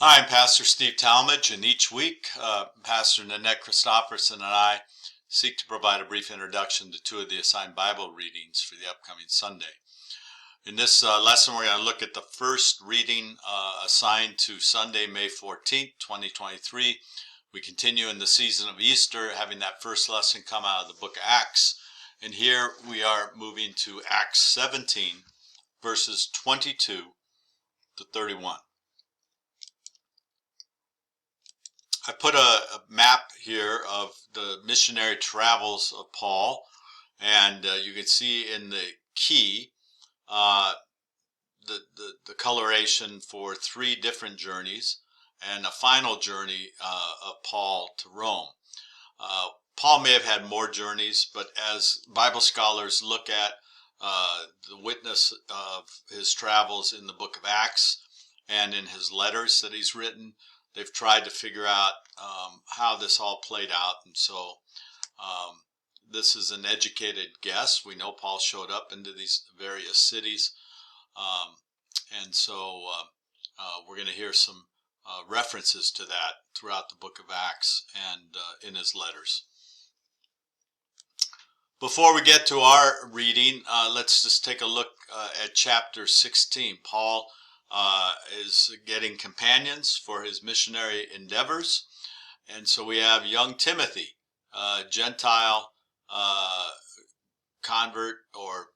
Hi, I'm Pastor Steve Talmage, and each week, Pastor Nanette Christopherson and I seek to provide a brief introduction to two of the assigned Bible readings for the upcoming Sunday. In this lesson, we're going to look at the first reading assigned to Sunday, May 14th, 2023. We continue in the season of Easter, having that first lesson come out of the book of Acts. And here we are moving to Acts 17, verses 22 to 31. I put a map here of the missionary travels of Paul, and you can see in the key the coloration for three different journeys and a final journey of Paul to Rome. Paul may have had more journeys, but as Bible scholars look at the witness of his travels in the book of Acts and in his letters that he's written, they've tried to figure out how this all played out. And so this is an educated guess. We know Paul showed up into these various cities. And so we're going to hear some references to that throughout the book of Acts and in his letters. Before we get to our reading, let's just take a look at chapter 16. Paul is getting companions for his missionary endeavors. And so we have young Timothy, Gentile convert, or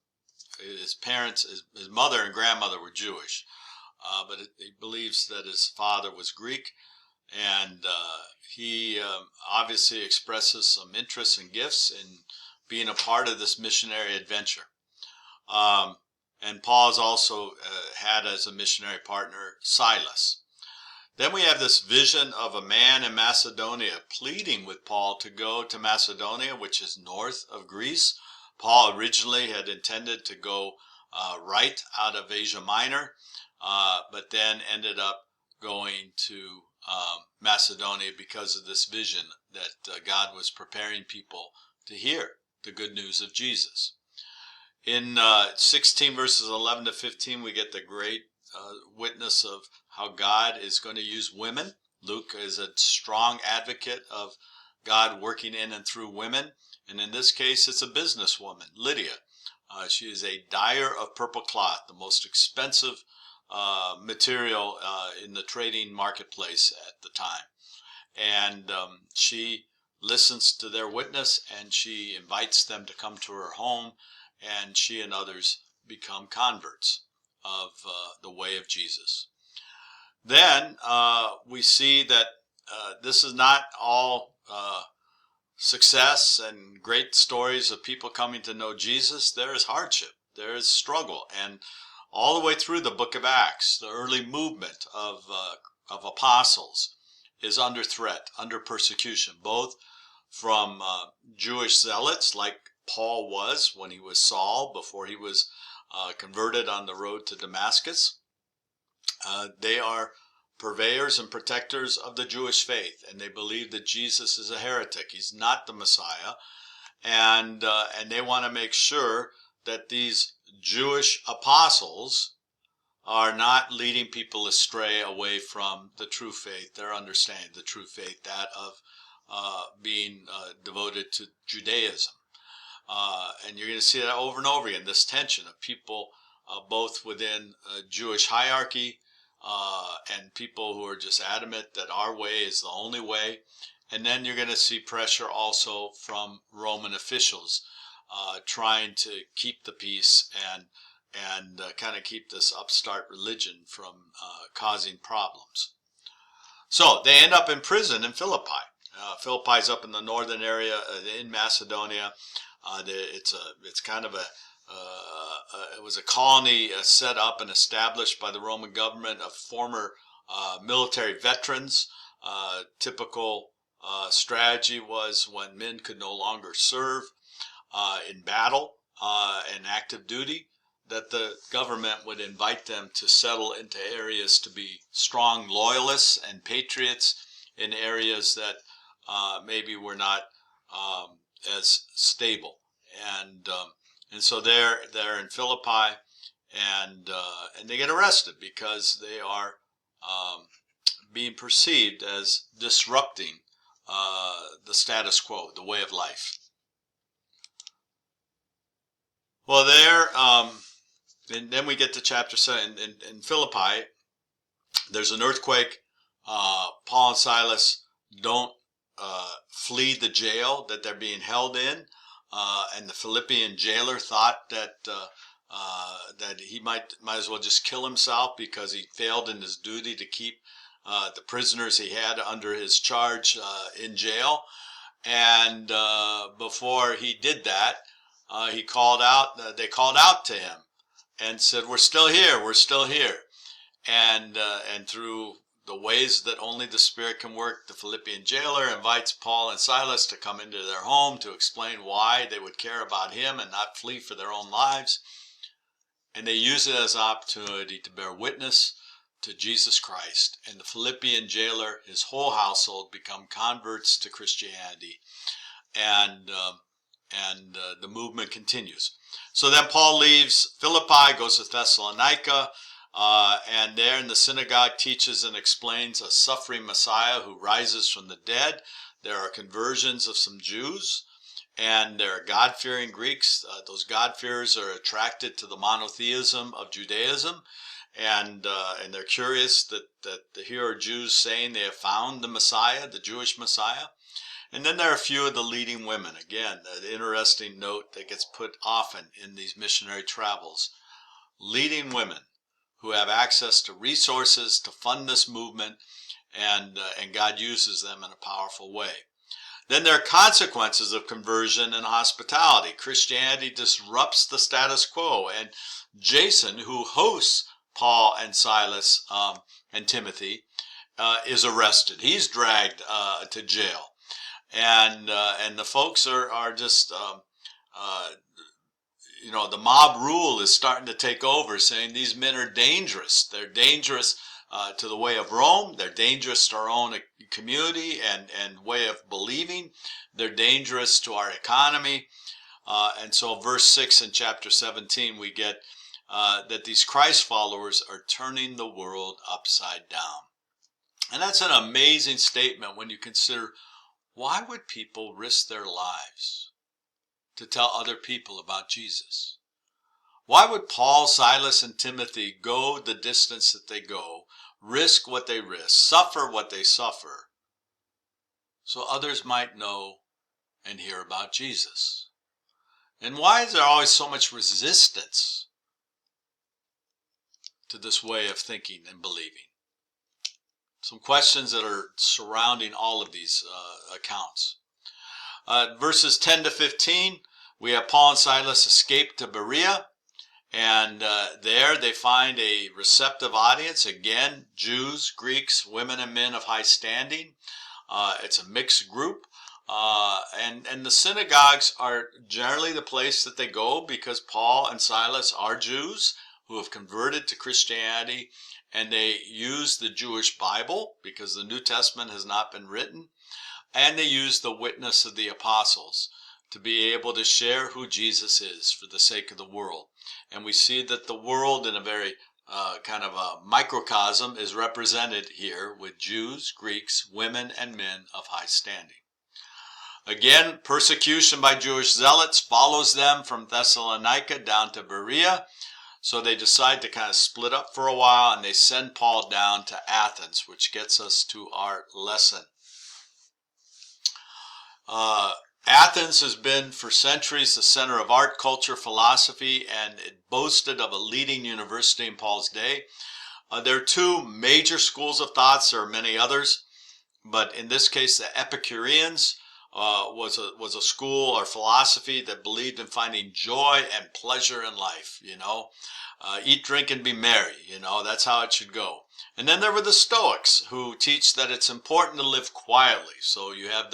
his parents, his mother and grandmother were Jewish, but he believes that his father was Greek. And he obviously expresses some interest and gifts in being a part of this missionary adventure. And Paul's also had as a missionary partner Silas. Then we have this vision of a man in Macedonia pleading with Paul to go to Macedonia, which is north of Greece. Paul originally had intended to go right out of Asia Minor, but then ended up going to Macedonia because of this vision that God was preparing people to hear the good news of Jesus. In 16 verses 11 to 15, we get the great witness of how God is going to use women. Luke is a strong advocate of God working in and through women. And in this case, it's a businesswoman, Lydia. She is a dyer of purple cloth, the most expensive material in the trading marketplace at the time. And she listens to their witness, and she invites them to come to her home, and she and others become converts of the way of Jesus. Then we see that this is not all success and great stories of people coming to know Jesus. There is hardship, there is struggle, and all the way through the book of Acts, the early movement of apostles is under threat, under persecution, both from Jewish zealots like Paul was when he was Saul, before he was converted on the road to Damascus. They are purveyors and protectors of the Jewish faith, and they believe that Jesus is a heretic. He's not the Messiah, and they want to make sure that these Jewish apostles are not leading people astray away from the true faith, their understanding, the true faith, that of being devoted to Judaism. And you're going to see that over and over again, this tension of people both within Jewish hierarchy and people who are just adamant that our way is the only way. And then you're going to see pressure also from Roman officials trying to keep the peace and kind of keep this upstart religion from causing problems. So they end up in prison in Philippi. Philippi's up in the northern area in Macedonia. It's kind of it was a colony set up and established by the Roman government of former military veterans. Typical strategy was when men could no longer serve in battle and active duty, that the government would invite them to settle into areas to be strong loyalists and patriots in areas that maybe were not as stable. And so they're in Philippi, and they get arrested because they are being perceived as disrupting the status quo, the way of life. Well, and then we get to chapter 7 in Philippi. There's an earthquake. Paul and Silas don't flee the jail that they're being held in, and the Philippian jailer thought that he might as well just kill himself because he failed in his duty to keep the prisoners he had under his charge in jail. And before he did that, they called out to him and said, "We're still here. We're still here." And through the ways that only the Spirit can work, the Philippian jailer invites Paul and Silas to come into their home to explain why they would care about him and not flee for their own lives. And they use it as an opportunity to bear witness to Jesus Christ. And the Philippian jailer, his whole household, become converts to Christianity. And the movement continues. So then Paul leaves Philippi, goes to Thessalonica, and there in the synagogue teaches and explains a suffering Messiah who rises from the dead. There are conversions of some Jews, and there are God-fearing Greeks. Those God-fearers are attracted to the monotheism of Judaism, and they're curious that here are Jews saying they have found the Messiah, the Jewish Messiah. And then there are a few of the leading women. Again, an interesting note that gets put often in these missionary travels. Leading women who have access to resources to fund this movement, and God uses them in a powerful way. Then there are consequences of conversion and hospitality. Christianity disrupts the status quo, and Jason, who hosts Paul and Silas and Timothy, is arrested. He's dragged to jail. And the folks are just, the mob rule is starting to take over, saying these men are dangerous. They're dangerous to the way of Rome. They're dangerous to our own community and way of believing. They're dangerous to our economy. And so verse 6 in chapter 17, we get that these Christ followers are turning the world upside down. And that's an amazing statement when you consider, why would people risk their lives to tell other people about Jesus? Why would Paul, Silas, and Timothy go the distance that they go, risk what they risk, suffer what they suffer, so others might know and hear about Jesus? And why is there always so much resistance to this way of thinking and believing? Some questions that are surrounding all of these accounts. Verses 10 to 15, we have Paul and Silas escape to Berea, and there they find a receptive audience. Again, Jews, Greeks, women and men of high standing. It's a mixed group, and the synagogues are generally the place that they go because Paul and Silas are Jews who have converted to Christianity, and they use the Jewish Bible because the New Testament has not been written, and they use the witness of the apostles to be able to share who Jesus is for the sake of the world. And we see that the world in a very kind of a microcosm is represented here with Jews, Greeks, women, and men of high standing. Again, persecution by Jewish zealots follows them from Thessalonica down to Berea. So they decide to kind of split up for a while, and they send Paul down to Athens, which gets us to our lesson. Athens has been for centuries the center of art, culture, philosophy, and it boasted of a leading university in Paul's day. There are two major schools of thoughts. There are many others, but in this case, the Epicureans was a school or philosophy that believed in finding joy and pleasure in life. Eat, drink, and be merry. That's how it should go. And then there were the Stoics, who teach that it's important to live quietly. So you have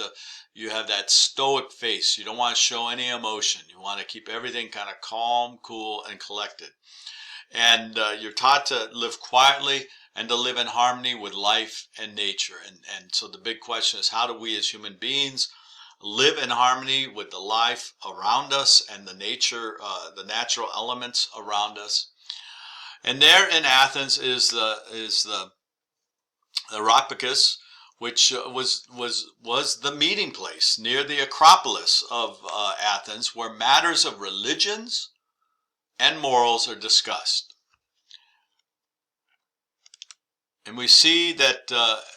that stoic face. You don't want to show any emotion. You want to keep everything kind of calm, cool, and collected. And you're taught to live quietly and to live in harmony with life and nature. And so the big question is, how do we as human beings live in harmony with the life around us and the nature, the natural elements around us? And there in Athens is the the Areopagus, which was the meeting place near the Acropolis of Athens, where matters of religions and morals are discussed. And we see that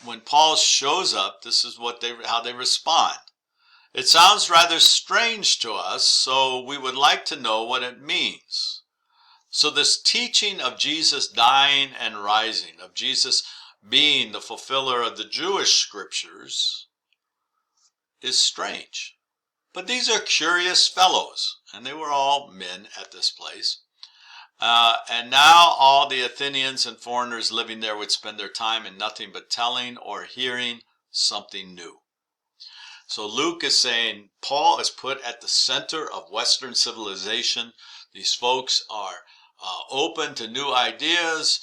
when Paul shows up, this is how they respond. It sounds rather strange to us, so we would like to know what it means. So this teaching of Jesus dying and rising, of Jesus being the fulfiller of the Jewish scriptures, is strange. But these are curious fellows, and they were all men at this place. And now all the Athenians and foreigners living there would spend their time in nothing but telling or hearing something new. So Luke is saying Paul is put at the center of Western civilization. These folks are open to new ideas,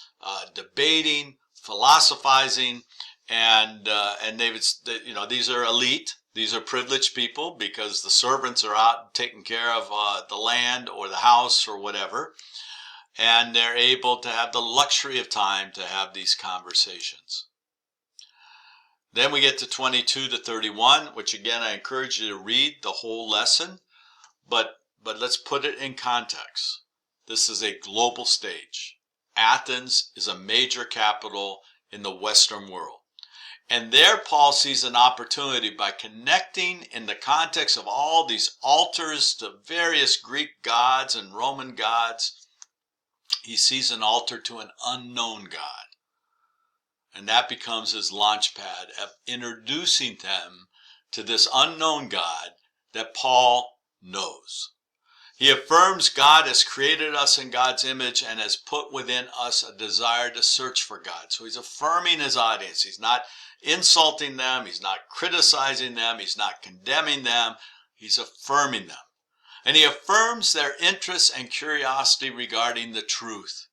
debating, philosophizing, and these are elite. These are privileged people because the servants are out taking care of the land or the house or whatever. And they're able to have the luxury of time to have these conversations. Then we get to 22 to 31, which again I encourage you to read the whole lesson, but let's put it in context. This is a global stage. Athens is a major capital in the Western world. And there Paul sees an opportunity by connecting in the context of all these altars to various Greek gods and Roman gods. He sees an altar to an unknown God. And that becomes his launch pad of introducing them to this unknown God that Paul knows. He affirms God has created us in God's image and has put within us a desire to search for God. So he's affirming his audience. He's not insulting them. He's not criticizing them. He's not condemning them. He's affirming them. And he affirms their interest and curiosity regarding the truth.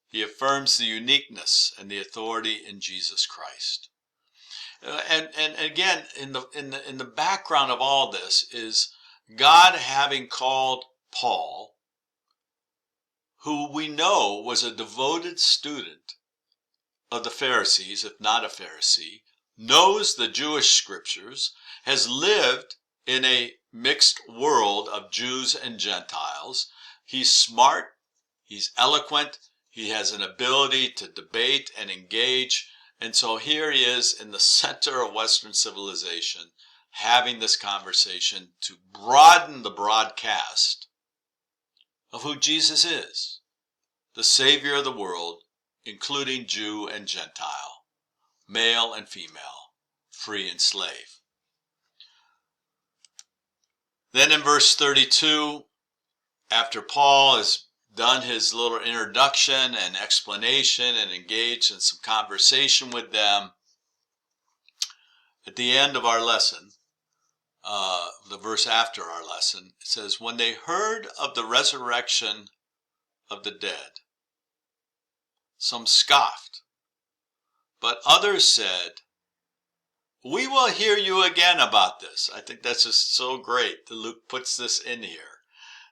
He affirms the uniqueness and the authority in Jesus Christ. And again, in the background of all this is God having called Paul, who we know was a devoted student of the Pharisees, if not a Pharisee, knows the Jewish scriptures, has lived in a mixed world of Jews and Gentiles. He's smart, he's eloquent, he has an ability to debate and engage, and so here he is in the center of Western civilization, having this conversation to broaden the broadcast of who Jesus is, the Savior of the world, including Jew and Gentile, male and female, free and slave. Then in verse 32, after Paul has done his little introduction and explanation and engaged in some conversation with them, at the end of our lesson, the verse after our lesson, it says, when they heard of the resurrection of the dead, some scoffed, but others said, we will hear you again about this. I think that's just so great that Luke puts this in here,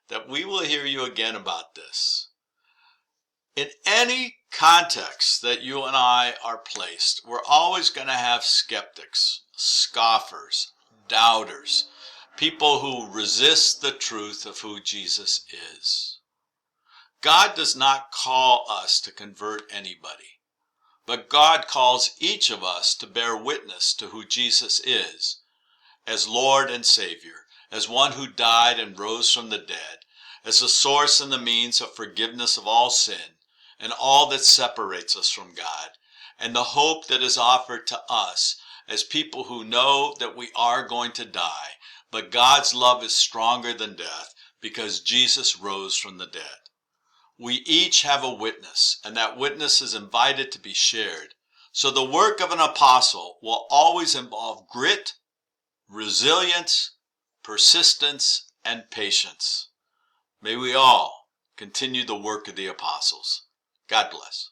that we will hear you again about this. In any context that you and I are placed, we're always going to have skeptics, scoffers, doubters, people who resist the truth of who Jesus is. God does not call us to convert anybody, but God calls each of us to bear witness to who Jesus is, as Lord and Savior, as one who died and rose from the dead, as the source and the means of forgiveness of all sin, and all that separates us from God, and the hope that is offered to us as people who know that we are going to die, but God's love is stronger than death because Jesus rose from the dead. We each have a witness, and that witness is invited to be shared. So the work of an apostle will always involve grit, resilience, persistence, and patience. May we all continue the work of the apostles. God bless.